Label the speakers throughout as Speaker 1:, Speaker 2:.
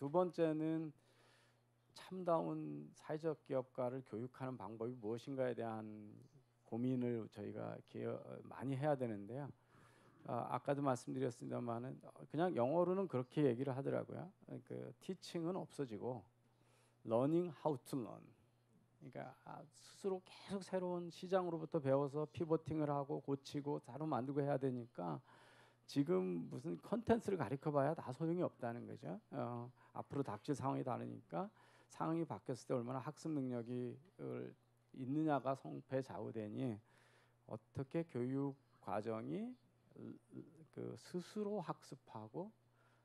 Speaker 1: 두 번째는 참다운 사회적 기업가를 교육하는 방법이 무엇인가에 대한 고민을 저희가 많이 해야 되는데요. 아까도 말씀드렸습니다만은 그냥 영어로는 그렇게 얘기를 하더라고요. 그 teaching은 없어지고 learning how to learn. 그러니까 스스로 계속 새로운 시장으로부터 배워서 피보팅을 하고 고치고 새로 만들고 해야 되니까 지금 무슨 컨텐츠를 가르쳐봐야 다 소용이 없다는 거죠. 앞으로 닥칠 상황이 다르니까 상황이 바뀌었을 때 얼마나 학습 능력이 있느냐가 성패좌우되니 어떻게 교육 과정이 그 스스로 학습하고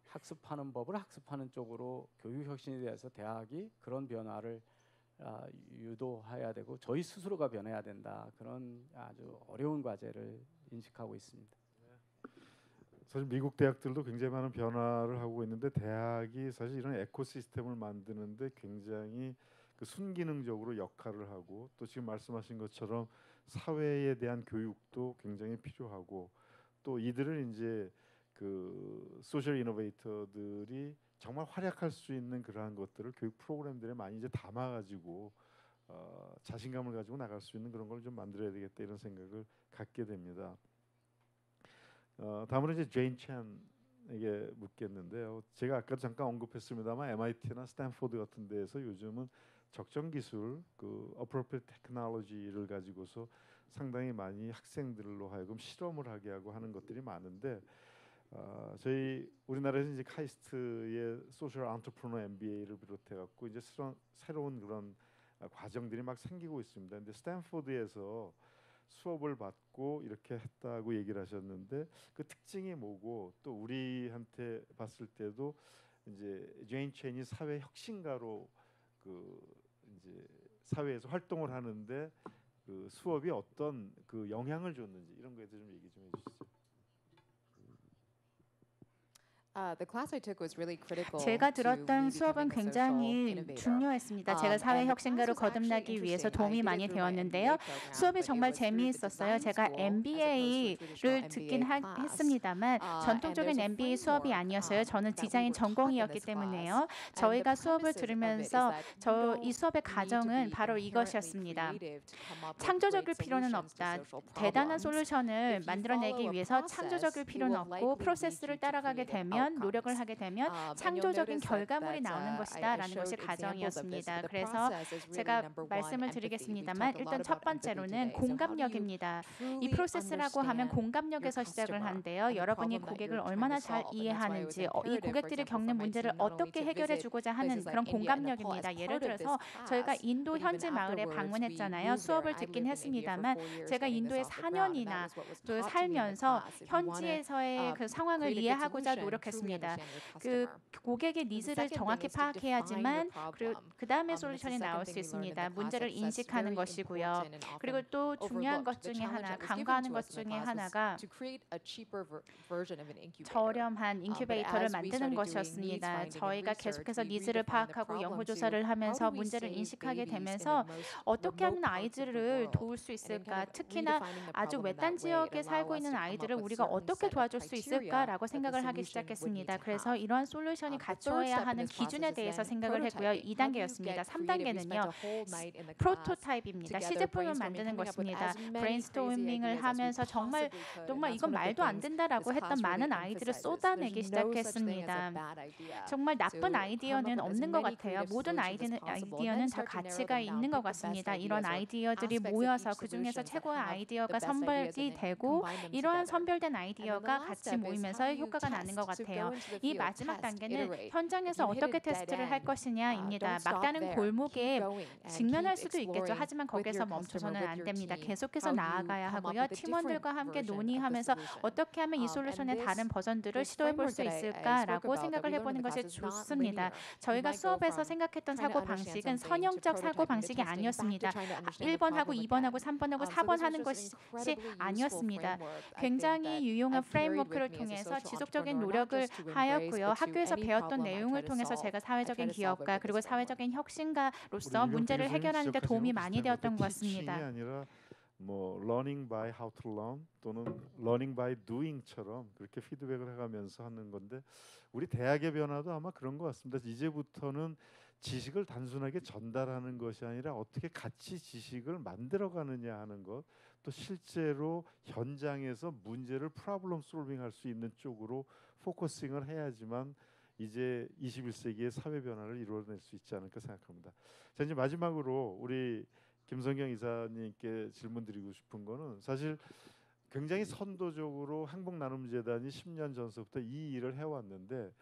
Speaker 1: 학습하는 법을 학습하는 쪽으로 교육 혁신에 대해서 대학이 그런 변화를 유도해야 되고 저희 스스로가 변해야 된다. 그런 아주 어려운 과제를 인식하고 있습니다.
Speaker 2: 사실 미국 대학들도 굉장히 많은 변화를 하고 있는데 대학이 사실 이런 에코시스템을 만드는데 굉장히 그 순기능적으로 역할을 하고 또 지금 말씀하신 것처럼 사회에 대한 교육도 굉장히 필요하고 또 이들을 이제 그 소셜 이노베이터들이 정말 활약할 수 있는 그러한 것들을 교육 프로그램들에 많이 이제 담아가지고 자신감을 가지고 나갈 수 있는 그런 걸 좀 만들어야 되겠다 이런 생각을 갖게 됩니다. 다음으로 이제 제인 찬에게 묻겠는데요. 제가 아까 잠깐 언급했습니다만 MIT나 스탠포드 같은 데에서 요즘은 적정 기술, 그 appropriate technology를 가지고서 상당히 많이 학생들로 하여금 실험을 하게 하고 하는 것들이 많은데 저희 우리나라에서 이제 카이스트의 소셜 안트프레너 MBA를 비롯해 갖고 이제 새로운 그런 과정들이 막 생기고 있습니다. 근데 스탠포드에서 수업을 받고 이렇게 했다고 얘기를 하셨는데 그 특징이 뭐고 또 우리한테 봤을 때도 이제 제인 첸이 사회 혁신가로 그 이제 사회에서 활동을 하는데 그 수업이 어떤 그 영향을 줬는지 이런 거에 대해서 좀 얘기 좀 해주시죠.
Speaker 3: 제가 들었던 수업은 굉장히 중요했습니다. 제가 사회 혁신가로 거듭나기 위해서 도움이 많이 되었는데요. 수업이 정말 재미있었어요. 제가 MBA를 듣긴 했습니다만 전통적인 MBA 수업이 아니었어요. 저는 디자인 전공이었기 때문에요. 저희가 수업을 들으면서 이 수업의 가정은 바로 이것이었습니다. 창조적일 필요는 없다. 대단한 솔루션을 만들어내기 위해서 창조적일 필요는 없고 프로세스를 따라가게 되면 노력을 하게 되면 창조적인 결과물이 나오는 것이다 라는 것이 가정이었습니다. 그래서 제가 말씀을 드리겠습니다만 일단 첫 번째로는 공감력입니다. 이 프로세스라고 하면 공감력에서 시작을 하는데요. 여러분이 고객을 얼마나 잘 이해하는지 이 고객들이 겪는 문제를 어떻게 해결해 주고자 하는 그런 공감력입니다. 예를 들어서 저희가 인도 현지 마을에 방문했잖아요. 수업을 듣긴 했습니다만 제가 인도에 4년이나 살면서 현지에서의 그 상황을 이해하고자 노력했습니다. 그 고객의 니즈를 정확히 파악해야지만 그 다음에 솔루션이 나올 수 있습니다. 문제를 인식하는 것이고요. 그리고 또 중요한 것 중에 하나, 간과하는 것 중에 하나가 저렴한 인큐베이터를 만드는 것이었습니다. 저희가 계속해서 니즈를 파악하고 연구조사를 하면서 문제를 인식하게 되면서 어떻게 하면 아이들을 도울 수 있을까, 특히나 아주 외딴 지역에 살고 있는 아이들을 우리가 어떻게 도와줄 수 있을까라고 생각을 하기 시작했습니다. 그래서 이러한 솔루션이 갖춰야 하는 기준에 대해서 생각을 했고요. 2단계였습니다. 3단계는요. 프로토타입입니다. 시제품을 만드는 것입니다. 브레인스토밍을 하면서 정말 이건 말도 안 된다라고 했던 많은 아이들을 쏟아내기 시작했습니다. 정말 나쁜 아이디어는 없는 것 같아요. 모든 아이디어는 다 가치가 있는 것 같습니다. 이런 아이디어들이 모여서 그중에서 최고의 아이디어가 선별이 되고 이러한 선별된 아이디어가 같이 모이면서 효과가 나는 것 같아요. 이 마지막 단계는 현장에서 어떻게 테스트를 할 것이냐입니다. 막다른 골목에 직면할 수도 있겠죠. 하지만 거기서 멈춰서는 안 됩니다. 계속해서 나아가야 하고요. 팀원들과 함께 논의하면서 어떻게 하면 이 솔루션의 다른 버전들을 시도해 볼 수 있을까라고 생각을 해보는 것이 좋습니다. 저희가 수업에서 생각했던 사고방식은 선형적 사고방식이 아니었습니다. 1번하고 2번하고 3번하고 4번 하는 것이 아니었습니다. 굉장히 유용한 프레임워크를 통해서 지속적인 노력을 하였고요. 학교에서 배웠던 내용을 통해서 제가 사회적인 기업가 그리고 사회적인 혁신가로서 문제를 해결하는 데 도움이 많이 되었던 것 같습니다.
Speaker 2: 아니라 뭐 learning by how to learn 또는 learning by doing처럼 그렇게 피드백을 해가면서 하는 건데 우리 대학의 변화도 아마 그런 것 같습니다. 이제부터는 지식을 단순하게 전달하는 것이 아니라 어떻게 같이 지식을 만들어가느냐 하는 것, 또 실제로 현장에서 문제를 프로블럼 솔빙 할 수 있는 쪽으로 포커싱을 해야지만 이제 21세기의 사회 변화를 이루어낼 수 있지 않을까 생각합니다. 자, 이제 마지막으로 우리 김성경 이사님께 질문 드리고 싶은 거는 사실 굉장히 선도적으로 행복나눔재단이 10년 전서부터 이 일을 해왔는데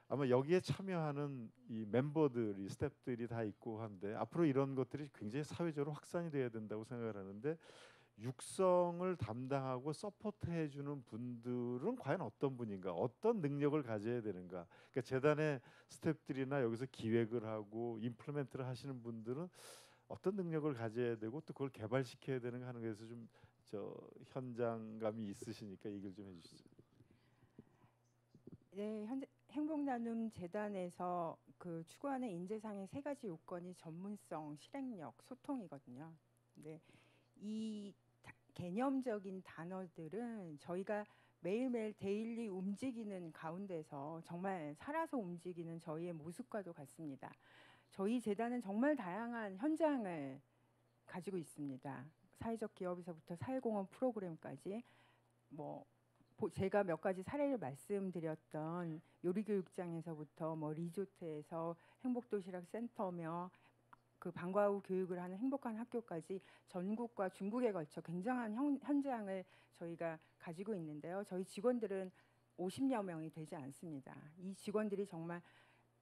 Speaker 2: 아마 여기에 참여하는 이 멤버들이 스태프들이 다 있고 한데 앞으로 이런 것들이 굉장히 사회적으로 확산이 돼야 된다고 생각을 하는데 육성을 담당하고 서포트해 주는 분들은 과연 어떤 분인가, 어떤 능력을 가져야 되는가. 그러니까 재단의 스태프들이나 여기서 기획을 하고 임플리멘트를 하시는 분들은 어떤 능력을 가져야 되고 또 그걸 개발시켜야 되는가 하는 것에서 좀 저 현장감이 있으시니까 얘기를 좀 해주시죠.
Speaker 4: 네, 현재 행복나눔 재단에서 그 추구하는 인재상의 세 가지 요건이 전문성, 실행력, 소통이거든요. 근데 이 개념적인 단어들은 저희가 매일매일 데일리 움직이는 가운데서 정말 살아서 움직이는 저희의 모습과도 같습니다. 저희 재단은 정말 다양한 현장을 가지고 있습니다. 사회적 기업에서부터 사회공헌 프로그램까지 뭐 제가 몇 가지 사례를 말씀드렸던 요리교육장에서부터 뭐 리조트에서 행복도시락 센터며 그 방과 후 교육을 하는 행복한 학교까지 전국과 중국에 걸쳐 굉장한 현장을 저희가 가지고 있는데요. 저희 직원들은 50여 명이 되지 않습니다. 이 직원들이 정말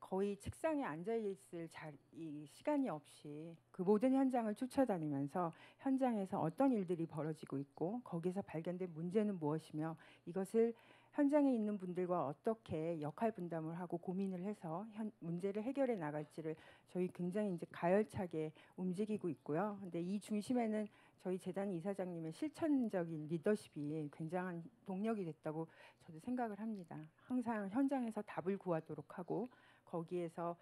Speaker 4: 거의 책상에 앉아 있을 이 시간이 없이 그 모든 현장을 쫓아다니면서 현장에서 어떤 일들이 벌어지고 있고 거기서 발견된 문제는 무엇이며 이것을 현장에 있는 분들과 어떻게 역할 분담을 하고 고민을 해서 문제를 해결해 나갈지를 저희 굉장히 이제 가열차게 움직이고 있고요. 근데 이 중심에는 저희 재단 이사장님의 실천적인 리더십이 굉장한 동력이 됐다고 저도 생각을 합니다. 항상 현장에서 답을 구하도록 하고 거기에서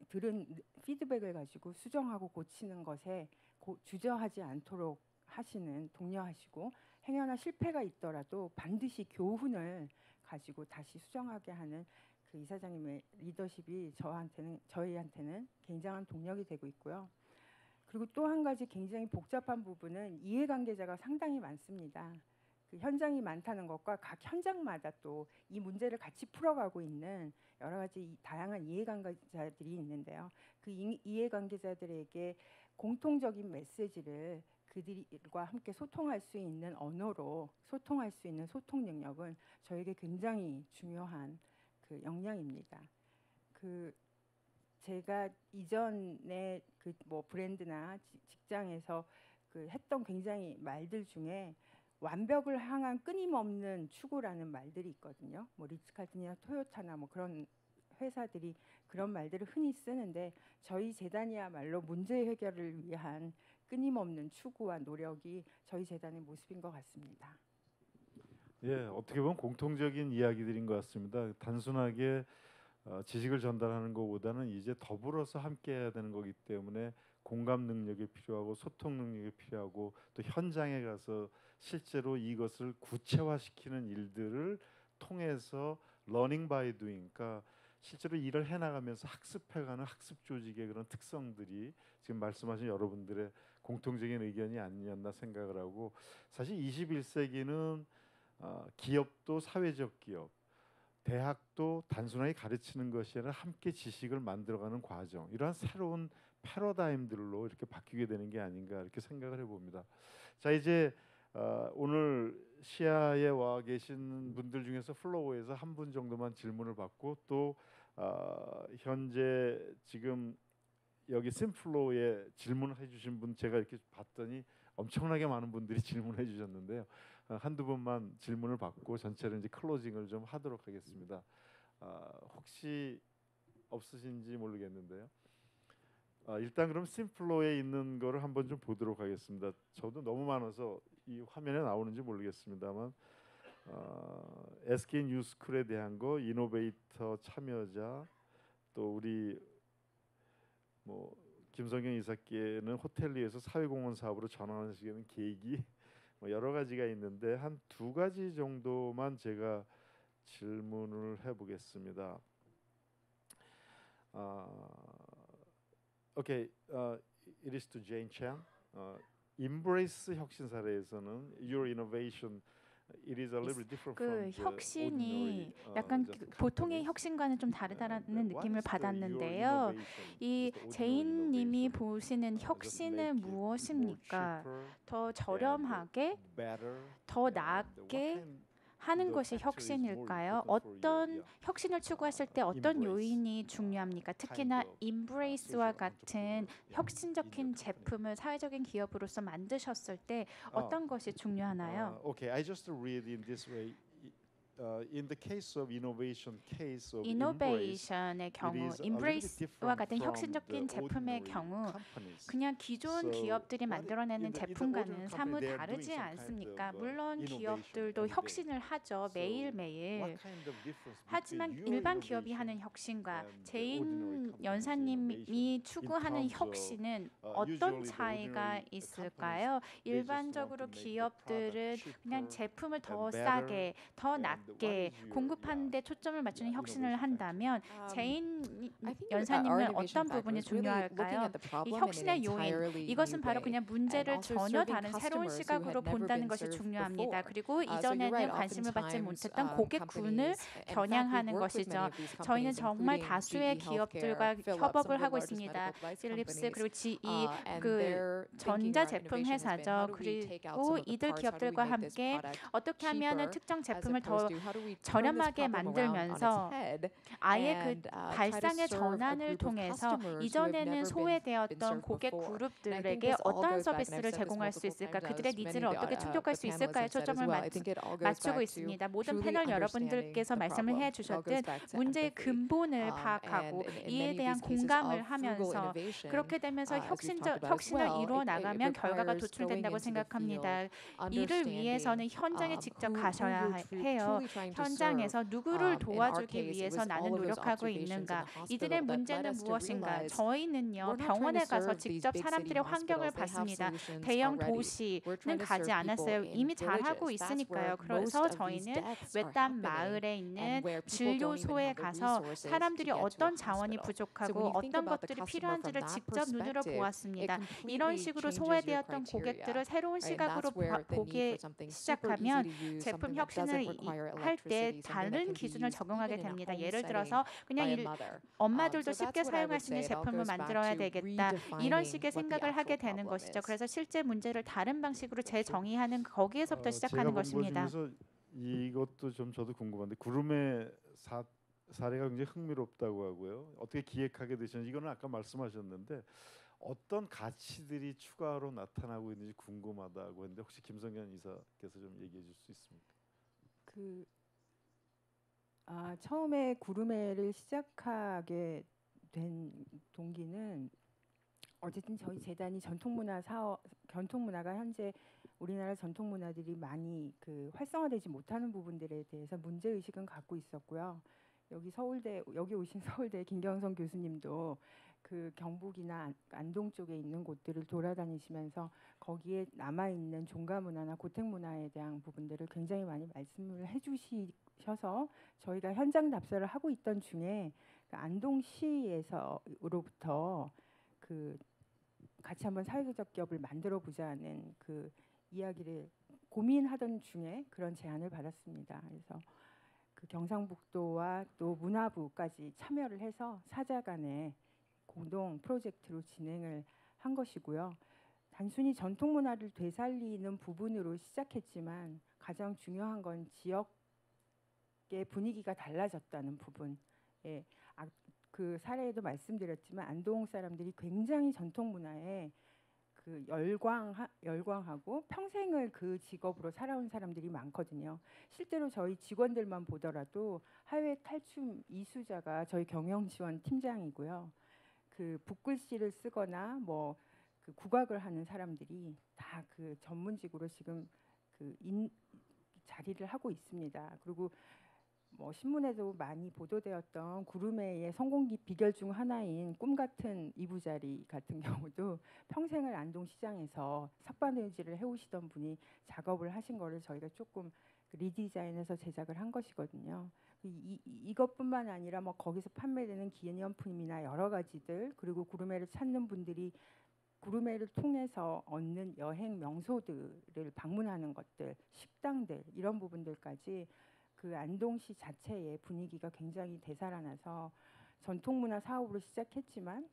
Speaker 4: 들은 피드백을 가지고 수정하고 고치는 것에 주저하지 않도록 하시는 독려하시고 행여나 실패가 있더라도 반드시 교훈을 가지고 다시 수정하게 하는 그 이사장님의 리더십이 저희한테는 굉장한 동력이 되고 있고요. 그리고 또 한 가지 굉장히 복잡한 부분은 이해관계자가 상당히 많습니다. 그 현장이 많다는 것과 각 현장마다 또 이 문제를 같이 풀어가고 있는 여러 가지 다양한 이해관계자들이 있는데요. 그 이해관계자들에게 공통적인 메시지를 그들과 함께 소통할 수 있는 언어로 소통할 수 있는 소통 능력은 저에게 굉장히 중요한 그 역량입니다. 그 제가 이전에 그 뭐 브랜드나 직장에서 그 했던 굉장히 말들 중에 완벽을 향한 끊임없는 추구라는 말들이 있거든요. 뭐 리츠칼튼이나 토요타나 뭐 그런 회사들이 그런 말들을 흔히 쓰는데 저희 재단이야말로 문제 해결을 위한 끊임없는 추구와 노력이 저희 재단의 모습인 것 같습니다.
Speaker 2: 예, 어떻게 보면 공통적인 이야기들인 것 같습니다. 단순하게 지식을 전달하는 것보다는 이제 더불어서 함께해야 되는 거기 때문에 공감 능력이 필요하고 소통 능력이 필요하고 또 현장에 가서 실제로 이것을 구체화시키는 일들을 통해서 learning by doing, 그러니까 실제로 일을 해나가면서 학습해가는 학습 조직의 그런 특성들이 지금 말씀하신 여러분들의 공통적인 의견이 아니었나 생각을 하고 사실 21세기는 기업도 사회적 기업 대학도 단순하게 가르치는 것이 아니라 함께 지식을 만들어가는 과정 이러한 새로운 패러다임들로 이렇게 바뀌게 되는 게 아닌가 이렇게 생각을 해봅니다. 자 이제 오늘 시야에 와 계신 분들 중에서 플로어에서 한 분 정도만 질문을 받고 또 현재 지금 여기 심플로에 질문을 해주신 분 제가 이렇게 봤더니 엄청나게 많은 분들이 질문해 주셨는데요. 한두 분만 질문을 받고 전체를 이제 클로징을 좀 하도록 하겠습니다. 혹시 없으신지 모르겠는데요. 일단 그럼 심플로에 있는 거를 한번 좀 보도록 하겠습니다. 저도 너무 많아서 이 화면에 나오는지 모르겠습니다만 SK 뉴스쿨에 대한 거, 이노베이터 참여자, 또 우리 뭐 김성경 이사께는 호텔리에서 사회공헌 사업으로 전환하시는 계획이 뭐 여러 가지가 있는데 한 두 가지 정도만 제가 질문을 해보겠습니다. Okay, it is to Jane Chang. Embrace 혁신 사례에서는 your innovation, it is a little bit different
Speaker 3: 그
Speaker 2: from the
Speaker 3: 혁신이
Speaker 2: ordinary,
Speaker 3: 약간
Speaker 2: just
Speaker 3: 보통의
Speaker 2: companies.
Speaker 3: 혁신과는 좀 다르다라는
Speaker 2: What
Speaker 3: 느낌을
Speaker 2: is the your
Speaker 3: 받았는데요.
Speaker 2: innovation,
Speaker 3: 이
Speaker 2: just the ordinary
Speaker 3: 제인님이
Speaker 2: innovation?
Speaker 3: 보시는
Speaker 2: Just
Speaker 3: 혁신은
Speaker 2: make it more
Speaker 3: 무엇입니까?
Speaker 2: cheaper
Speaker 3: 더
Speaker 2: and
Speaker 3: 저렴하게,
Speaker 2: better,
Speaker 3: 더
Speaker 2: and what
Speaker 3: 낫게
Speaker 2: kind
Speaker 3: 하는
Speaker 2: the
Speaker 3: 것이
Speaker 2: factor is more
Speaker 3: 혁신일까요?
Speaker 2: important for you?
Speaker 3: 어떤
Speaker 2: Yeah.
Speaker 3: 혁신을 추구하실 때 어떤
Speaker 2: Embrace,
Speaker 3: 요인이 중요합니까? 특히나
Speaker 2: kind of,
Speaker 3: 임브레이스와
Speaker 2: social
Speaker 3: 같은
Speaker 2: entrepreneur, yeah,
Speaker 3: 혁신적인
Speaker 2: in your company.
Speaker 3: 제품을 사회적인 기업으로서 만드셨을 때 어떤 것이 중요하나요?
Speaker 2: Okay, I just read in this way. In the case of innovation case of Embrace,
Speaker 3: 이노베이션의
Speaker 2: it
Speaker 3: 경우,
Speaker 2: is a little bit
Speaker 3: 임브레이스와
Speaker 2: different
Speaker 3: 같은
Speaker 2: from
Speaker 3: 혁신적인
Speaker 2: the
Speaker 3: 제품의
Speaker 2: ordinary
Speaker 3: 경우
Speaker 2: companies.
Speaker 3: 그냥 기존
Speaker 2: So,
Speaker 3: 기업들이
Speaker 2: what
Speaker 3: 만들어내는
Speaker 2: in the
Speaker 3: 제품과는
Speaker 2: ordinary
Speaker 3: 사뭇
Speaker 2: company, they are
Speaker 3: 다르지
Speaker 2: doing some kind
Speaker 3: 않습니까?
Speaker 2: of,
Speaker 3: 물론
Speaker 2: innovation
Speaker 3: 기업들도
Speaker 2: every day.
Speaker 3: 혁신을 하죠,
Speaker 2: So,
Speaker 3: 매일매일.
Speaker 2: what kind of difference
Speaker 3: 하지만
Speaker 2: between your
Speaker 3: 일반 기업이
Speaker 2: innovation
Speaker 3: 하는 혁신과
Speaker 2: and the ordinary
Speaker 3: 제인
Speaker 2: company's
Speaker 3: 연사님이
Speaker 2: innovation
Speaker 3: 추구하는
Speaker 2: in terms of,
Speaker 3: 혁신은
Speaker 2: usually
Speaker 3: 어떤
Speaker 2: the
Speaker 3: 차이가
Speaker 2: ordinary
Speaker 3: 있을까요?
Speaker 2: they just want to
Speaker 3: 일반적으로
Speaker 2: make the
Speaker 3: 기업들은
Speaker 2: product
Speaker 3: 그냥
Speaker 2: cheaper
Speaker 3: 제품을 더
Speaker 2: and better,
Speaker 3: 싸게, 더
Speaker 2: and what
Speaker 3: 낮게
Speaker 2: is your,
Speaker 3: 공급하는 데 초점을 맞추는
Speaker 2: yeah,
Speaker 3: 혁신을
Speaker 2: innovation
Speaker 3: 한다면
Speaker 2: factor?
Speaker 3: 제인
Speaker 5: I think our
Speaker 3: 연사님은
Speaker 5: innovation
Speaker 3: 어떤
Speaker 5: factor
Speaker 3: 부분이
Speaker 5: is really looking
Speaker 3: 중요할까요?
Speaker 5: at the
Speaker 3: 이
Speaker 5: problem in an
Speaker 3: 혁신의 요인,
Speaker 5: entirely
Speaker 3: 이것은
Speaker 5: new
Speaker 3: 바로
Speaker 5: way.
Speaker 3: 그냥 문제를
Speaker 5: And also
Speaker 3: 전혀
Speaker 5: serving
Speaker 3: 다른 새로운
Speaker 5: customers who
Speaker 3: 시각으로
Speaker 5: had never
Speaker 3: 본다는
Speaker 5: been
Speaker 3: 것이
Speaker 5: served
Speaker 3: 중요합니다.
Speaker 5: before.
Speaker 3: 그리고
Speaker 5: So you're
Speaker 3: 이전에는
Speaker 5: right,
Speaker 3: 관심을 받지
Speaker 5: oftentimes
Speaker 3: 못했던 고객군을
Speaker 5: companies, in fact, we
Speaker 3: 겨냥하는
Speaker 5: work with
Speaker 3: 것이죠.
Speaker 5: many of these
Speaker 3: 저희는
Speaker 5: companies,
Speaker 3: 정말
Speaker 5: including
Speaker 3: 다수의
Speaker 5: GE
Speaker 3: 기업들과
Speaker 5: Healthcare, Philips, some
Speaker 3: 협업을
Speaker 5: of the
Speaker 3: 하고
Speaker 5: largest
Speaker 3: 있습니다.
Speaker 5: medical device
Speaker 3: 필립스
Speaker 5: companies,
Speaker 3: 그리고 GE
Speaker 5: and
Speaker 3: 그
Speaker 5: their thinking
Speaker 3: 전자
Speaker 5: around
Speaker 3: 제품
Speaker 5: innovation has been
Speaker 3: 회사죠.
Speaker 5: how do we take out
Speaker 3: 그리고
Speaker 5: some of the
Speaker 3: 이들
Speaker 5: parts, how do we
Speaker 3: 기업들과
Speaker 5: make this
Speaker 3: 함께
Speaker 5: product
Speaker 3: 어떻게 하면
Speaker 5: cheaper,
Speaker 3: 특정
Speaker 5: as
Speaker 3: 제품을 더
Speaker 5: opposed to how do we turn this
Speaker 3: 저렴하게
Speaker 5: problem around on its
Speaker 3: 만들면서
Speaker 5: head
Speaker 3: 아예 그
Speaker 5: and try to
Speaker 3: 발상의
Speaker 5: serve a
Speaker 3: 전환을
Speaker 5: group of
Speaker 3: 통해서
Speaker 5: customers who have
Speaker 3: 이전에는
Speaker 5: never been
Speaker 3: 소외되었던
Speaker 5: served
Speaker 3: 고객
Speaker 5: before. And I think
Speaker 3: 그룹들에게
Speaker 5: this all
Speaker 3: 어떤
Speaker 5: goes back, and I've
Speaker 3: 서비스를
Speaker 5: said this
Speaker 3: 제공할 수
Speaker 5: multiple
Speaker 3: 있을까?
Speaker 5: times,
Speaker 3: 그들의
Speaker 5: as many
Speaker 3: 니즈를
Speaker 5: of the
Speaker 3: 어떻게 충족할 수
Speaker 5: panelists
Speaker 3: 있을까요?
Speaker 5: have said as
Speaker 3: 초점을
Speaker 5: well. I think it all goes
Speaker 3: 맞추고
Speaker 5: back to
Speaker 3: 있습니다. 모든
Speaker 5: truly
Speaker 3: 패널
Speaker 5: understanding
Speaker 3: 여러분들께서
Speaker 5: the
Speaker 3: 말씀을
Speaker 5: problem.
Speaker 3: 해
Speaker 5: It all
Speaker 3: 주셨듯
Speaker 5: goes back to
Speaker 3: 문제의
Speaker 5: empathy.
Speaker 3: 근본을
Speaker 5: And
Speaker 3: 파악하고
Speaker 5: in
Speaker 3: 이에
Speaker 5: many of
Speaker 3: 대한
Speaker 5: these cases
Speaker 3: 공감을
Speaker 5: of frugal
Speaker 3: 하면서
Speaker 5: innovation,
Speaker 3: 그렇게 되면서
Speaker 5: as we've talked about as
Speaker 3: 혁신을
Speaker 5: well,
Speaker 3: 이루어
Speaker 5: it
Speaker 3: 나가면 결과가
Speaker 5: requires
Speaker 3: 도출된다고
Speaker 5: going into the
Speaker 3: 생각합니다.
Speaker 5: field,
Speaker 3: 이를 위해서는
Speaker 5: understanding
Speaker 3: 현장에 직접
Speaker 5: who
Speaker 3: 가셔야
Speaker 5: you're
Speaker 3: 해요.
Speaker 5: truly trying to serve.
Speaker 3: 현장에서 누구를
Speaker 5: In our
Speaker 3: 도와주기
Speaker 5: case, it
Speaker 3: 위해서
Speaker 5: was
Speaker 3: 나는
Speaker 5: all of those
Speaker 3: 노력하고
Speaker 5: observations in
Speaker 3: 있는가?
Speaker 5: the hospital
Speaker 3: 이들의
Speaker 5: that led
Speaker 3: 문제는
Speaker 5: us to
Speaker 3: 무엇인가?
Speaker 5: realize
Speaker 3: 저희는요
Speaker 5: we're not trying
Speaker 3: 병원에
Speaker 5: to
Speaker 3: 가서
Speaker 5: serve these
Speaker 3: 직접
Speaker 5: big
Speaker 3: 사람들의
Speaker 5: city
Speaker 3: 환경을
Speaker 5: hospitals. They have
Speaker 3: 봤습니다.
Speaker 5: solutions
Speaker 3: 대형
Speaker 5: already.
Speaker 3: 도시는
Speaker 5: We're trying to
Speaker 3: 가지
Speaker 5: serve
Speaker 3: 않았어요.
Speaker 5: people
Speaker 3: 이미
Speaker 5: in
Speaker 3: 잘하고
Speaker 5: villages. That's
Speaker 3: 있으니까요.
Speaker 5: where
Speaker 3: 그래서
Speaker 5: most of these
Speaker 3: 저희는
Speaker 5: deaths are
Speaker 3: 외딴
Speaker 5: happening,
Speaker 3: 마을에 있는
Speaker 5: and where people don't even
Speaker 3: 진료소에
Speaker 5: have the
Speaker 3: 가서
Speaker 5: resources to
Speaker 3: 사람들이
Speaker 5: get to a
Speaker 3: 어떤 자원이
Speaker 5: hospital. So
Speaker 3: 부족하고
Speaker 5: when you think
Speaker 3: 어떤
Speaker 5: about the
Speaker 3: 것들이
Speaker 5: customer from
Speaker 3: 필요한지를
Speaker 5: that
Speaker 3: 직접 눈으로
Speaker 5: perspective, it
Speaker 3: 보았습니다. 이런
Speaker 5: completely
Speaker 3: 식으로
Speaker 5: changes your
Speaker 3: 소외되었던
Speaker 5: criteria.
Speaker 3: 고객들을 새로운
Speaker 5: Right? And
Speaker 3: 시각으로
Speaker 5: that's where the need
Speaker 3: 보기
Speaker 5: for something super
Speaker 3: 시작하면
Speaker 5: easy to use,
Speaker 3: 제품
Speaker 5: something that
Speaker 3: 혁신을
Speaker 5: doesn't require
Speaker 3: 할 때
Speaker 5: electricity, something that
Speaker 3: 다른
Speaker 5: can be
Speaker 3: 기준을
Speaker 5: used
Speaker 3: 적용하게
Speaker 5: even in a
Speaker 3: 됩니다.
Speaker 5: home
Speaker 3: 예를
Speaker 5: setting
Speaker 3: 들어서 그냥
Speaker 5: by a mother.
Speaker 3: 엄마들도
Speaker 5: So
Speaker 3: 쉽게
Speaker 5: that's what I
Speaker 3: 사용할
Speaker 5: would
Speaker 3: 수 있는
Speaker 5: say. It all
Speaker 3: 제품을
Speaker 5: goes back
Speaker 3: 만들어야
Speaker 5: to
Speaker 3: 되겠다. 이런
Speaker 5: redefining
Speaker 3: 식의
Speaker 5: what the
Speaker 3: 생각을 하게
Speaker 5: actual
Speaker 3: 되는
Speaker 5: problem
Speaker 3: 것이죠.
Speaker 5: is.
Speaker 3: 그래서 실제 문제를 다른 방식으로 재정의하는 거기에서부터
Speaker 2: 제가
Speaker 3: 시작하는
Speaker 2: 본 것
Speaker 3: 것입니다.
Speaker 2: 중에서 이것도 좀 저도 궁금한데 구름의 사례가 굉장히 흥미롭다고 하고요. 어떻게 기획하게 되셨는지 이거는 아까 말씀하셨는데 어떤 가치들이 추가로 나타나고 있는지 궁금하다고 했는데 혹시 김성현 이사께서 좀 얘기해 줄 수 있습니까?
Speaker 4: 처음에 구름회를 시작하게 된 동기는 어쨌든 저희 재단이 전통문화가 현재 우리나라 전통문화들이 많이 활성화되지 못하는 부분들에 대해서 문제 의식은 갖고 있었고요. 여기 오신 서울대 김경선 교수님도 그 경북이나 안동 쪽에 있는 곳들을 돌아다니시면서 거기에 남아 있는 종가 문화나 고택 문화에 대한 부분들을 굉장히 많이 말씀을 해주셔서 저희가 현장 답사를 하고 있던 중에 그 안동시에서로부터 같이 한번 사회적 기업을 만들어 보자는 그 이야기를 고민하던 중에 그런 제안을 받았습니다. 그래서 그 경상북도와 또 문화부까지 참여를 해서 사자 간의 공동 프로젝트로 진행을 한 것이고요. 단순히 전통 문화를 되살리는 부분으로 시작했지만 가장 중요한 건 지역의 분위기가 달라졌다는 부분. 예, 그 사례에도 말씀드렸지만 안동 사람들이 굉장히 전통 문화에 열광하고 평생을 그 직업으로 살아온 사람들이 많거든요. 실제로 저희 직원들만 보더라도 해외 탈춤 이수자가 저희 경영지원 팀장이고요. 그 붓글씨를 쓰거나 그 국악을 하는 사람들이 다 그 전문직으로 지금 자리를 하고 있습니다. 그리고 뭐 신문에도 많이 보도되었던 구름회의 성공 비결 중 하나인 꿈 같은 이부자리 같은 경우도 평생을 안동시장에서 삭발유지를 해오시던 분이 작업을 하신 거를 저희가 조금 리디자인해서 제작을 한 것이거든요. 이것뿐만 아니라 뭐 거기서 판매되는 기념품이나 여러 가지들, 그리고 구름회를 찾는 분들이 구름회를 통해서 얻는 여행 명소들을 방문하는 것들, 식당들 이런 부분들까지 그 안동시 자체의 분위기가 굉장히 되살아나서 전통문화 사업으로 시작했지만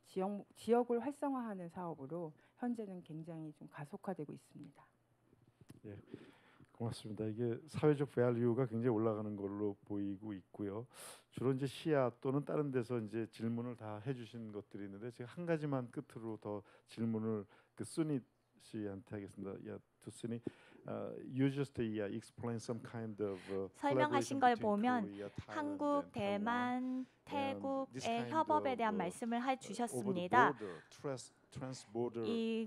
Speaker 4: 지역을 활성화하는 사업으로 현재는 굉장히 좀 가속화되고 있습니다.
Speaker 2: 예, 고맙습니다. 이게 사회적 밸류가 굉장히 올라가는 걸로 보이고 있고요. 주로 이제 시야 또는 다른 데서 이제 질문을 다 해주신 것들이 있는데 제가 한 가지만 끝으로 더 질문을 그 순이 씨한테 하겠습니다. 야, 두 순이. You just explain some kind of
Speaker 3: 설명하신
Speaker 2: collaboration
Speaker 3: 걸
Speaker 2: between
Speaker 3: 보면
Speaker 2: Korea, Thailand,
Speaker 3: 한국,
Speaker 2: and Taiwan.
Speaker 3: 대만, 태국의
Speaker 2: kind
Speaker 3: 협업에
Speaker 2: of,
Speaker 3: 대한 말씀을 해주셨습니다. 이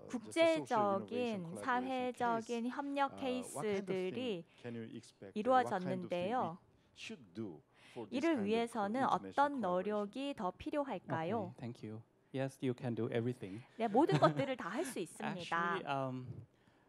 Speaker 3: 국제적인 사회적인 협력 케이스들이 이루어졌는데요. 이를 위해서는 어떤 노력이 더 필요할까요?
Speaker 1: Okay, thank you. Yes, you can do everything.
Speaker 3: 네, 모든 것들을 다 할 수 있습니다.
Speaker 1: Actually,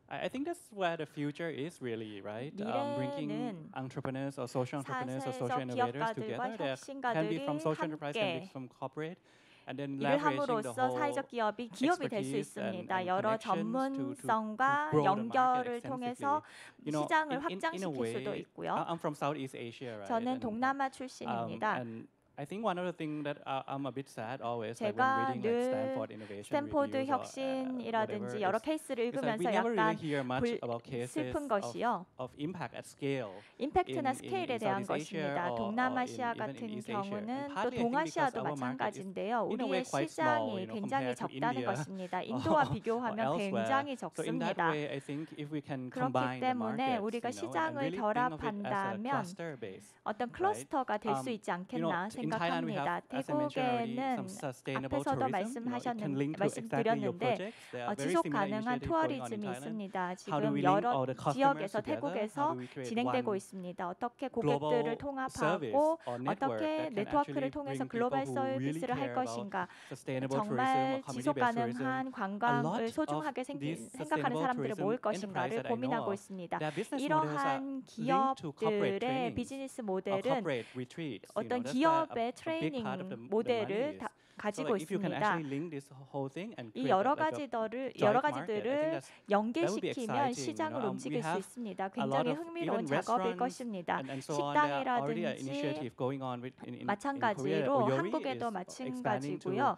Speaker 1: I think that's where the future is really, right? Bringing
Speaker 3: 미래는
Speaker 1: entrepreneurs or social entrepreneurs or social
Speaker 3: 사회적
Speaker 1: innovators
Speaker 3: 기업가들과
Speaker 1: together. They can be
Speaker 3: 혁신가들이
Speaker 1: from social enterprise, can be
Speaker 3: 함께
Speaker 1: from corporate, and then
Speaker 3: 일을
Speaker 1: leveraging the
Speaker 3: 함으로써
Speaker 1: whole
Speaker 3: 사회적 기업이 기업이 될 수
Speaker 1: expertise
Speaker 3: 있습니다.
Speaker 1: and
Speaker 3: 여러
Speaker 1: connections to
Speaker 3: 전문성과
Speaker 1: grow the market
Speaker 3: 연결을
Speaker 1: extensively.
Speaker 3: 통해서
Speaker 1: You know,
Speaker 3: 시장을
Speaker 1: in a
Speaker 3: 확장시킬 수도
Speaker 1: way,
Speaker 3: 있고요.
Speaker 1: I'm from Southeast Asia, right?
Speaker 3: 저는
Speaker 1: And,
Speaker 3: 동남아 출신입니다.
Speaker 1: and I think one of the things that I'm a bit sad always, like when
Speaker 3: 제가
Speaker 1: reading like
Speaker 3: 늘
Speaker 1: Stanford Innovation
Speaker 3: 스탠포드
Speaker 1: Reviews or
Speaker 3: 혁신이라든지
Speaker 1: whatever,
Speaker 3: 여러
Speaker 1: it's
Speaker 3: 케이스를
Speaker 1: like we
Speaker 3: 읽으면서
Speaker 1: never really
Speaker 3: 약간
Speaker 1: hear much about cases
Speaker 3: 슬픈 것이요.
Speaker 1: of impact at scale.
Speaker 3: 임팩트나
Speaker 1: in
Speaker 3: 스케일에 대한
Speaker 1: Southeast Asia
Speaker 3: 것입니다.
Speaker 1: or
Speaker 3: 동남아시아
Speaker 1: even in
Speaker 3: 같은
Speaker 1: East Asia.
Speaker 3: 경우는
Speaker 1: And
Speaker 3: 또
Speaker 1: partly I think because
Speaker 3: 동아시아도
Speaker 1: our market is
Speaker 3: 마찬가지인데요.
Speaker 1: in a way
Speaker 3: 우리의
Speaker 1: quite small,
Speaker 3: 시장이
Speaker 1: you know,
Speaker 3: 굉장히
Speaker 1: compared to
Speaker 3: 적다는
Speaker 1: India
Speaker 3: 것입니다. 인도와
Speaker 1: or
Speaker 3: 비교하면
Speaker 1: elsewhere.
Speaker 3: 굉장히
Speaker 1: So in that
Speaker 3: 적습니다.
Speaker 1: way, I think if we can
Speaker 3: 그렇기
Speaker 1: combine the
Speaker 3: 때문에
Speaker 1: markets,
Speaker 3: 우리가
Speaker 1: you know, and
Speaker 3: 시장을
Speaker 1: really think of it as a
Speaker 3: 결합한다면
Speaker 1: cluster base.
Speaker 3: 어떤 클러스터가 될 수 있지 않겠나
Speaker 1: In Thailand, we
Speaker 3: 생각합니다.
Speaker 1: have, as I mentioned already,
Speaker 3: 태국에는
Speaker 1: some sustainable
Speaker 3: 앞에서도
Speaker 1: tourism. You know, it can link to exactly your
Speaker 3: 말씀드렸는데
Speaker 1: projects. There are very
Speaker 3: 지속
Speaker 1: similar
Speaker 3: 가능한
Speaker 1: initiatives going on in
Speaker 3: 투어리즘이
Speaker 1: Thailand.
Speaker 3: 있습니다.
Speaker 1: How do we
Speaker 3: 지금
Speaker 1: link
Speaker 3: 여러
Speaker 1: all the customers
Speaker 3: 지역에서
Speaker 1: together? How
Speaker 3: 태국에서
Speaker 1: do we create
Speaker 3: 진행되고
Speaker 1: one
Speaker 3: 있습니다. 어떻게
Speaker 1: global
Speaker 3: 고객들을
Speaker 1: service
Speaker 3: 통합하고
Speaker 1: or network
Speaker 3: 어떻게
Speaker 1: that can
Speaker 3: 네트워크를
Speaker 1: actually
Speaker 3: 통해서
Speaker 1: bring people
Speaker 3: 글로벌
Speaker 1: who really
Speaker 3: 서비스를 할
Speaker 1: care about
Speaker 3: 것인가,
Speaker 1: sustainable tourism or
Speaker 3: 정말 지속
Speaker 1: community-based tourism.
Speaker 3: 가능한
Speaker 1: A lot
Speaker 3: 관광을
Speaker 1: of
Speaker 3: 소중하게
Speaker 1: these
Speaker 3: 생각하는
Speaker 1: sustainable
Speaker 3: 사람들을
Speaker 1: tourism
Speaker 3: 모을
Speaker 1: enterprise
Speaker 3: 것인가를
Speaker 1: that I know
Speaker 3: 고민하고
Speaker 1: of,
Speaker 3: 있습니다.
Speaker 1: their business models are
Speaker 3: 이러한
Speaker 1: linked to corporate
Speaker 3: 기업들의
Speaker 1: trainings
Speaker 3: 비즈니스
Speaker 1: or
Speaker 3: 모델은
Speaker 1: corporate retreats. You
Speaker 3: 어떤
Speaker 1: know, that's where
Speaker 3: 기업의
Speaker 1: a big part of
Speaker 3: 트레이닝
Speaker 1: the
Speaker 3: 모델을
Speaker 1: money is. So
Speaker 3: 가지고
Speaker 1: like if you can
Speaker 3: 있습니다.
Speaker 1: actually link this whole thing and
Speaker 3: 이
Speaker 1: create
Speaker 3: 여러
Speaker 1: like a
Speaker 3: 가지들을
Speaker 1: joint market, I think that's
Speaker 3: 연계시키면
Speaker 1: exciting,
Speaker 3: 시장을
Speaker 1: you know.
Speaker 3: 움직일
Speaker 1: We
Speaker 3: 수
Speaker 1: have
Speaker 3: 있습니다.
Speaker 1: a lot
Speaker 3: 굉장히
Speaker 1: of
Speaker 3: 흥미로운
Speaker 1: even
Speaker 3: 작업일
Speaker 1: restaurants
Speaker 3: 것입니다.
Speaker 1: and so on. There are already an
Speaker 3: 식당이라든지
Speaker 1: initiative going on in Korea.
Speaker 3: 마찬가지로
Speaker 1: Oyori
Speaker 3: 한국에도
Speaker 1: is expanding to
Speaker 3: 마찬가지고요.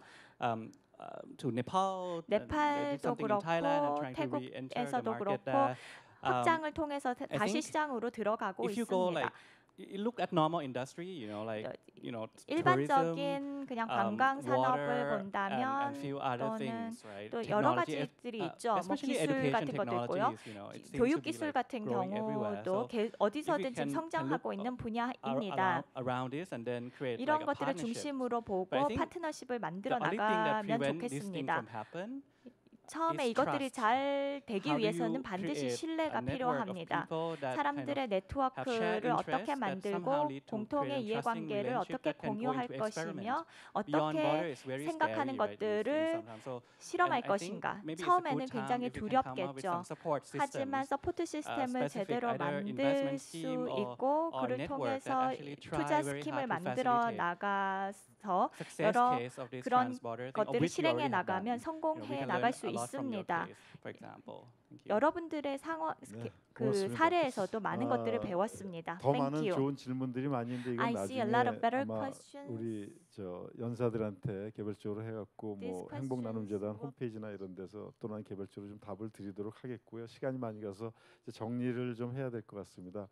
Speaker 1: to Nepal. They did
Speaker 3: 네팔도
Speaker 1: something in Thailand and
Speaker 3: 그렇고
Speaker 1: trying to re-enter the
Speaker 3: 태국에서도
Speaker 1: market
Speaker 3: 그렇고
Speaker 1: there.
Speaker 3: 확장을 통해서
Speaker 1: I
Speaker 3: 다시
Speaker 1: think
Speaker 3: 시장으로 들어가고
Speaker 1: if you go
Speaker 3: 있습니다.
Speaker 1: like you look at normal industry, you know, like tourism,
Speaker 3: 일반적인 그냥 관광 산업을
Speaker 1: water,
Speaker 3: 본다면
Speaker 1: and few other
Speaker 3: 또는
Speaker 1: things, right?
Speaker 3: 또 여러
Speaker 1: Technology,
Speaker 3: 가지들이 있죠. 뭐
Speaker 1: especially
Speaker 3: 기술
Speaker 1: education
Speaker 3: 같은 것도 있고요.
Speaker 1: technologies, you know, it seems
Speaker 3: 교육
Speaker 1: to be
Speaker 3: 기술
Speaker 1: like
Speaker 3: 같은
Speaker 1: growing everywhere.
Speaker 3: 경우도
Speaker 1: So
Speaker 3: 어디서든
Speaker 1: can
Speaker 3: 지금 성장하고
Speaker 1: look
Speaker 3: 있는 분야입니다.
Speaker 1: around this and then create
Speaker 3: 이런
Speaker 1: like a
Speaker 3: 것들을
Speaker 1: partnership.
Speaker 3: 중심으로 보고
Speaker 1: But I think
Speaker 3: 파트너십을 만들어
Speaker 1: The only thing that
Speaker 3: 나가면
Speaker 1: prevents this thing
Speaker 3: 좋겠습니다.
Speaker 1: from happen
Speaker 3: 처음에
Speaker 1: is
Speaker 3: 이것들이
Speaker 1: trust.
Speaker 3: 잘 되기
Speaker 1: How do
Speaker 3: 위해서는
Speaker 1: you
Speaker 3: 반드시
Speaker 1: create
Speaker 3: 신뢰가
Speaker 1: a network of
Speaker 3: 필요합니다.
Speaker 1: people that kind
Speaker 3: 사람들의
Speaker 1: of have shared
Speaker 3: 네트워크를
Speaker 1: interests
Speaker 3: 어떻게
Speaker 1: that somehow
Speaker 3: 만들고
Speaker 1: lead to
Speaker 3: 공통의
Speaker 1: creating trusting
Speaker 3: 이해관계를
Speaker 1: relationship
Speaker 3: 어떻게
Speaker 1: that can go
Speaker 3: 공유할
Speaker 1: into experiment.
Speaker 3: 것이며
Speaker 1: Beyond border
Speaker 3: 어떻게
Speaker 1: is very
Speaker 3: 생각하는
Speaker 1: scary, right?
Speaker 3: 것들을
Speaker 1: sometimes. So,
Speaker 3: 실험할
Speaker 1: and I think
Speaker 3: 것인가.
Speaker 1: maybe it's a
Speaker 3: 처음에는
Speaker 1: good time
Speaker 3: 굉장히
Speaker 1: if we can come up with
Speaker 3: 두렵겠죠.
Speaker 1: some support
Speaker 3: 하지만
Speaker 1: systems,
Speaker 3: 서포트 시스템을
Speaker 1: specific
Speaker 3: 제대로
Speaker 1: either
Speaker 3: 만들
Speaker 1: investment
Speaker 3: 수
Speaker 1: scheme
Speaker 3: 있고
Speaker 1: or
Speaker 3: 그를
Speaker 1: network that
Speaker 3: 통해서
Speaker 1: actually try
Speaker 3: 투자
Speaker 1: very
Speaker 3: 스킴을
Speaker 1: hard to
Speaker 3: 만들어
Speaker 1: facilitate
Speaker 3: 나가서
Speaker 1: success
Speaker 3: 여러
Speaker 1: case of this
Speaker 3: 그런
Speaker 1: transborder thing, of
Speaker 3: 것들을
Speaker 1: which we
Speaker 3: 실행해
Speaker 1: already have
Speaker 3: 나가면
Speaker 1: done. You know, we
Speaker 3: 성공해
Speaker 1: can
Speaker 3: 나갈
Speaker 1: learn
Speaker 3: 수
Speaker 1: a lot from your
Speaker 3: 있습니다.
Speaker 1: case, for example. Thank you.
Speaker 3: 여러분들의 상황
Speaker 2: 네,
Speaker 3: 그
Speaker 2: 고맙습니다.
Speaker 3: 사례에서도 많은 것들을 배웠습니다.
Speaker 2: 더
Speaker 3: Thank
Speaker 2: 많은
Speaker 3: you.
Speaker 2: 좋은 질문들이 많이 있는데 이건
Speaker 3: I see a lot of
Speaker 2: 나중에
Speaker 3: better
Speaker 2: 아마
Speaker 3: questions.
Speaker 2: 우리 저 연사들한테 개별적으로 해갖고
Speaker 3: These
Speaker 2: 뭐
Speaker 3: questions
Speaker 2: 행복나눔재단
Speaker 3: will-
Speaker 2: 홈페이지나 이런 데서 또는 개별적으로 좀 답을 드리도록 하겠고요. 시간이 많이 가서 이제 정리를 좀 해야 될 것 같습니다.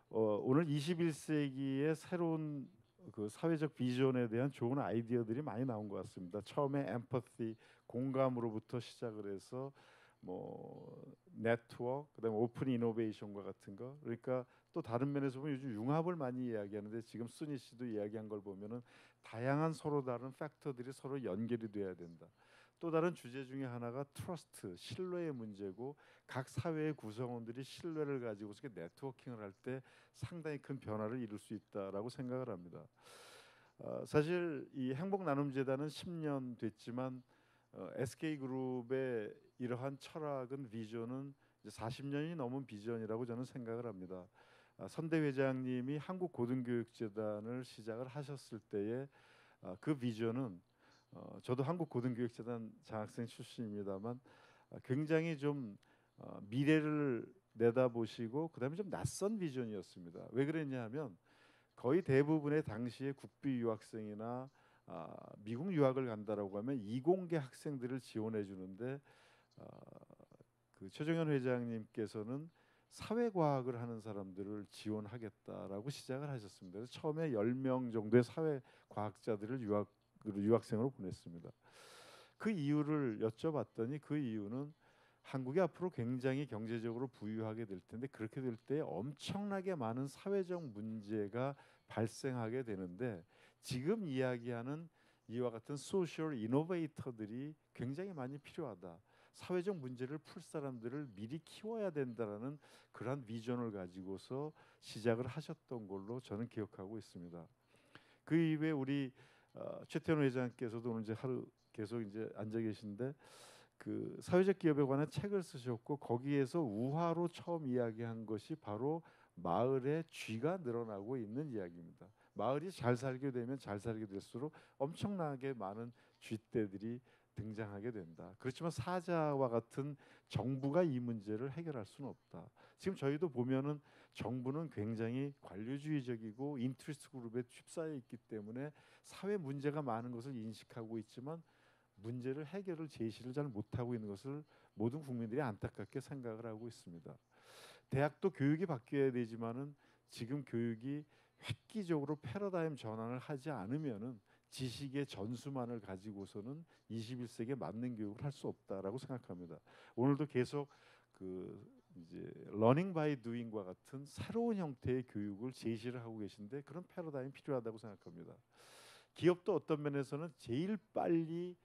Speaker 2: 오늘 21세기의 새로운 그 사회적 비전에 대한 좋은 아이디어들이 많이 나온 것 같습니다. 처음에 엠퍼티, 공감으로부터 시작을 해서 뭐 네트워크, 그다음에 오픈 이노베이션과 같은 거. 그러니까 또 다른 면에서 보면 요즘 융합을 많이 이야기하는데 지금 순희 씨도 이야기한 걸 보면은 다양한 서로 다른 팩터들이 서로 연결이 돼야 된다. 또 다른 주제 중에 하나가 트러스트, 신뢰의 문제고 각 사회의 구성원들이 신뢰를 가지고서 네트워킹을 할 때 상당히 큰 변화를 이룰 수 있다라고 생각을 합니다. 사실 이 행복나눔재단은 10년 됐지만 SK그룹의 이러한 철학은 비전은 이제 40년이 넘은 비전이라고 저는 생각을 합니다. 선대 회장님이 한국고등교육재단을 시작을 하셨을 때에 그 비전은 저도 한국고등교육재단 장학생 출신입니다만 굉장히 좀 미래를 내다보시고 그다음에 좀 낯선 비전이었습니다. 왜 그랬냐하면 거의 대부분의 당시의 국비 유학생이나 미국 유학을 간다라고 하면 이공계 학생들을 지원해 주는데 그 최정현 회장님께서는 사회과학을 하는 사람들을 지원하겠다라고 시작을 하셨습니다. 그래서 처음에 10명 정도의 사회과학자들을 유학생으로 보냈습니다. 그 이유를 여쭤봤더니 그 이유는 한국이 앞으로 굉장히 경제적으로 부유하게 될 텐데 그렇게 될 때 엄청나게 많은 사회적 문제가 발생하게 되는데 지금 이야기하는 이와 같은 소셜 이노베이터들이 굉장히 많이 필요하다. 사회적 문제를 풀 사람들을 미리 키워야 된다라는 그런 비전을 가지고서 시작을 하셨던 걸로 저는 기억하고 있습니다. 그 이후에 우리 최태원 회장께서도 오늘 이제 하루 계속 이제 앉아 계신데 그 사회적 기업에 관한 책을 쓰셨고 거기에서 우화로 처음 이야기한 것이 바로 마을의 쥐가 늘어나고 있는 이야기입니다. 마을이 잘 살게 되면 잘 살게 될수록 엄청나게 많은 쥐떼들이 등장하게 된다. 그렇지만 사자와 같은 정부가 이 문제를 해결할 수는 없다. 지금 저희도 보면은 정부는 굉장히 관료주의적이고 인트리스트 그룹에 휩싸여 있기 때문에 사회 문제가 많은 것을 인식하고 있지만 문제를 해결을 제시를 잘 못하고 있는 것을 모든 국민들이 안타깝게 생각을 하고 있습니다. 대학도 교육이 바뀌어야 되지만은 지금 교육이 획기적으로 패러다임 전환을 하지 않으면은 지식의 전수만을 가지고서는 21세기에 맞는 교육을 할 수 없다라고 생각합니다. 오늘도 계속 그 이제 러닝 바이 두잉과 같은 새로운 형태의 교육을 제시를 하고 계신데 그런 패러다임이 필요하다고 생각합니다. 기업도 어떤 면에서는 제일 빨리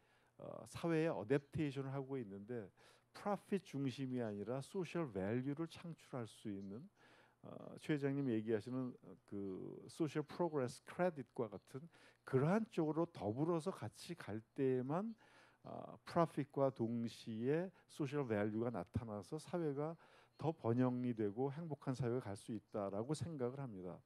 Speaker 2: 사회에 어댑테이션을 하고 있는데 프로핏 중심이 아니라 소셜 밸류를 창출할 수 있는 최 회장님 얘기하시는 그 소셜 프로그레스 크레딧과 같은 그러한 쪽으로 더불어서 같이 갈 때에만 프로핏과 동시에 소셜 밸류가 나타나서 사회가 더 번영이 되고 행복한 사회가 갈 수 있다라고 생각을 합니다.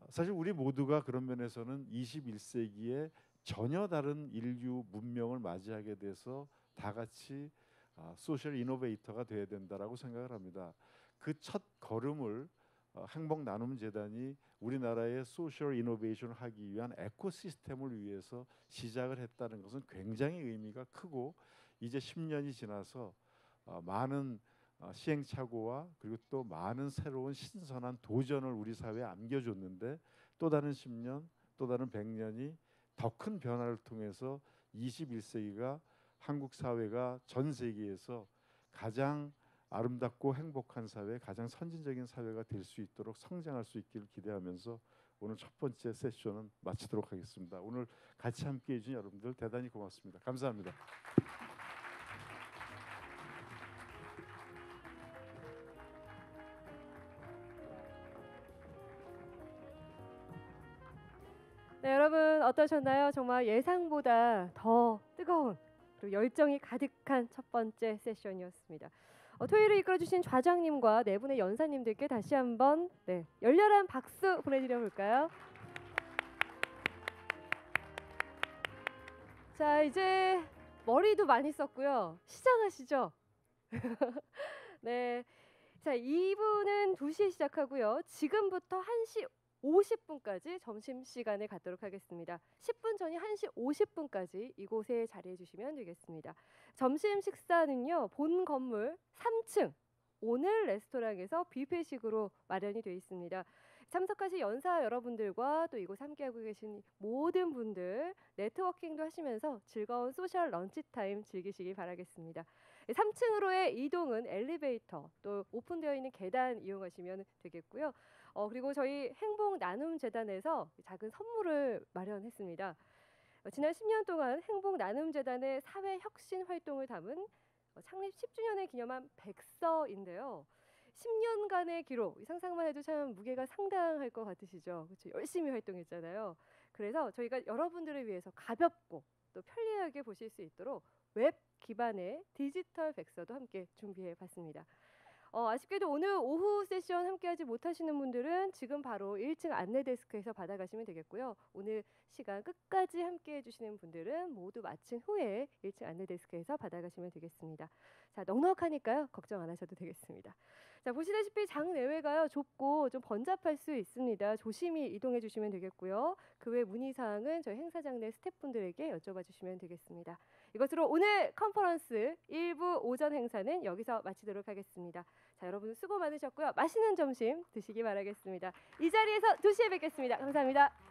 Speaker 2: 사실 우리 모두가 그런 면에서는 21세기에 전혀 다른 인류 문명을 맞이하게 돼서 다 같이 소셜 이노베이터가 돼야 된다라고 생각을 합니다. 그 첫 걸음을 행복나눔재단이 우리나라의 소셜 이노베이션을 하기 위한 에코시스템을 위해서 시작을 했다는 것은 굉장히 의미가 크고 이제 10년이 지나서 많은 시행착오와 그리고 또 많은 새로운 신선한 도전을 우리 사회에 안겨줬는데 또 다른 10년, 또 다른 100년이 더 큰 변화를 통해서 21세기가 한국 사회가 전 세계에서 가장 아름답고 행복한 사회, 가장 선진적인 사회가 될 수 있도록 성장할 수 있기를 기대하면서 오늘 첫 번째 세션은 마치도록 하겠습니다. 오늘 같이 함께해 주신 여러분들 대단히 고맙습니다. 감사합니다.
Speaker 5: 네, 여러분 어떠셨나요? 정말 예상보다 더 뜨거운 그리고 열정이 가득한 첫 번째 세션이었습니다. 토요일을 이끌어주신 좌장님과 네 분의 연사님들께 다시 한번 열렬한 박수 보내드려 볼까요? 자, 이제 머리도 많이 썼고요. 시작하시죠. 네, 자 2부는 2시에 시작하고요. 지금부터 1시 50분까지 점심시간을 갖도록 하겠습니다. 10분 전이 1시 50분까지 이곳에 자리해 주시면 되겠습니다. 점심 식사는요. 본 건물 3층 오늘 레스토랑에서 뷔페식으로 마련이 되어 있습니다. 참석하신 연사 여러분들과 또 이곳 함께하고 계신 모든 분들 네트워킹도 하시면서 즐거운 소셜 런치타임 즐기시기 바라겠습니다. 3층으로의 이동은 엘리베이터 또 오픈되어 있는 계단 이용하시면 되겠고요. 그리고 저희 행복나눔재단에서 작은 선물을 마련했습니다. 지난 10년 동안 행복나눔재단의 사회혁신 활동을 담은 창립 10주년을 기념한 백서인데요. 10년간의 기록, 상상만 해도 참 무게가 상당할 것 같으시죠? 그렇죠? 열심히 활동했잖아요. 그래서 저희가 여러분들을 위해서 가볍고 또 편리하게 보실 수 있도록 웹 기반의 디지털 백서도 함께 준비해 봤습니다. 아쉽게도 오늘 오후 세션 함께하지 못하시는 분들은 지금 바로 1층 안내 데스크에서 받아가시면 되겠고요. 오늘 시간 끝까지 함께해 주시는 분들은 모두 마친 후에 1층 안내 데스크에서 받아가시면 되겠습니다. 자, 넉넉하니까요. 걱정 안 하셔도 되겠습니다. 자, 보시다시피 장 내외가요 좁고 좀 번잡할 수 있습니다. 조심히 이동해 주시면 되겠고요. 그 외 문의사항은 저희 행사장 내 스태프분들에게 여쭤봐 주시면 되겠습니다. 이것으로 오늘 컨퍼런스 1부 오전 행사는 여기서 마치도록 하겠습니다. 자, 여러분 수고 많으셨고요. 맛있는 점심 드시기 바라겠습니다. 이 자리에서 2시에 뵙겠습니다. 감사합니다.